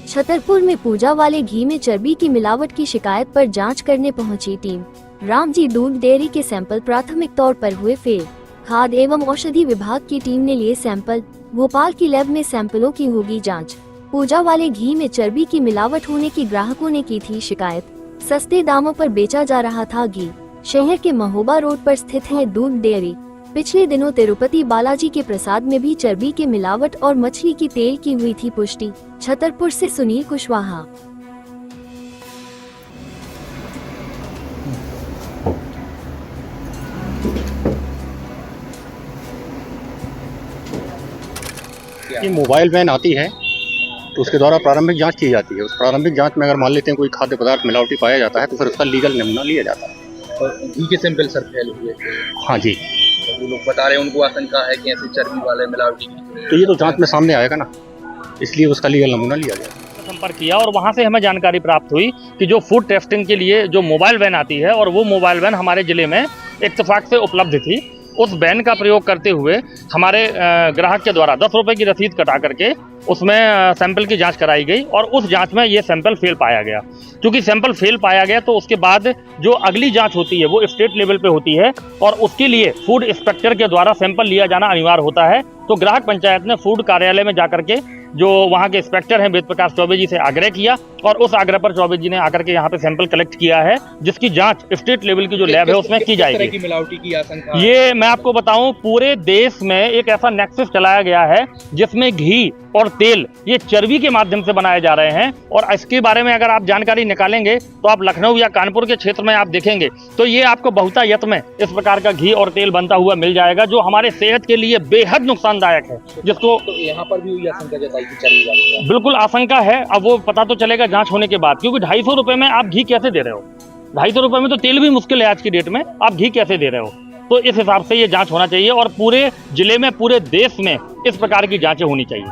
छतरपुर में पूजा वाले घी में चर्बी की मिलावट की शिकायत पर जांच करने पहुंची टीम। रामजी दूध डेयरी के सैंपल प्राथमिक तौर पर हुए फेल। खाद्य एवं औषधि विभाग की टीम ने लिए सैंपल। भोपाल की लैब में सैंपलों की होगी जांच। पूजा वाले घी में चर्बी की मिलावट होने की ग्राहकों ने की थी शिकायत। सस्ते दामों पर बेचा जा रहा था घी। शहर के महोबा रोड पर स्थित है दूध डेयरी। पिछले दिनों तिरुपति बालाजी के प्रसाद में भी चर्बी के मिलावट और मछली की तेल की हुई थी पुष्टि। छतरपुर से सुनील कुशवाहा। ये मोबाइल वैन आती है तो उसके द्वारा प्रारंभिक जांच की जाती है। उस प्रारंभिक जांच में अगर मान लेते हैं कोई खाद्य पदार्थ मिलावटी पाया जाता है तो फिर उसका लीगल नमूना लिया जाता है। और घी के सैंपल सर फेल हुए। हाँ जी, तो वो लोग बता रहे हैं उनको आशंका है कि ऐसे चर्बी वाले मिलावटी तो ये तो जांच में सामने आएगा ना, इसलिए उसका लीगल नमूना लिया गया। संपर्क किया और वहां से हमें जानकारी प्राप्त हुई कि जो फूड टेस्टिंग के लिए जो मोबाइल वैन आती है और वो मोबाइल वैन हमारे ज़िले में इत्तेफाक से उपलब्ध थी। उस वैन का प्रयोग करते हुए हमारे ग्राहक के द्वारा 10 रुपये की रसीद कटा करके उसमें सैंपल की जांच कराई गई और उस जांच में ये सैंपल फेल पाया गया। क्योंकि सैंपल फेल पाया गया तो उसके बाद जो अगली जांच होती है वो स्टेट लेवल पे होती है और उसके लिए फूड इंस्पेक्टर के द्वारा सैंपल लिया जाना अनिवार्य होता है। तो ग्राहक पंचायत ने फूड कार्यालय में जाकर के जो वहाँ के इंस्पेक्टर हैं वेद प्रकाश चौबे जी से आग्रह किया और उस आग्रह पर चौबे जी ने आकर के यहाँ पे सैंपल कलेक्ट किया है, जिसकी जांच स्टेट लेवल की जो लैब है उसमें की जाएगी। की मिलावटी की आशंका ये मैं आपको बताऊं, पूरे देश में एक ऐसा नेक्सस चलाया गया है जिसमें घी और तेल ये चर्बी के माध्यम से बनाए जा रहे हैं और इसके बारे में अगर आप जानकारी निकालेंगे तो आप लखनऊ या कानपुर के क्षेत्र में आप देखेंगे तो ये आपको बहुतायत में इस प्रकार का घी और तेल बनता हुआ मिल जाएगा जो हमारे सेहत के लिए बेहद नुकसानदायक है। जिसको तो यहाँ पर भी हुई आशंका जताई कि चर्बी वाली बिल्कुल आशंका है। अब वो पता तो चलेगा जांच होने के बाद, क्योंकि 250 रुपए में आप घी कैसे दे रहे हो? 250 रुपए में तो तेल भी मुश्किल है आज की डेट में, आप घी कैसे दे रहे हो? तो इस हिसाब से ये जांच होना चाहिए और पूरे जिले में पूरे देश में इस प्रकार की जांचें होनी चाहिए।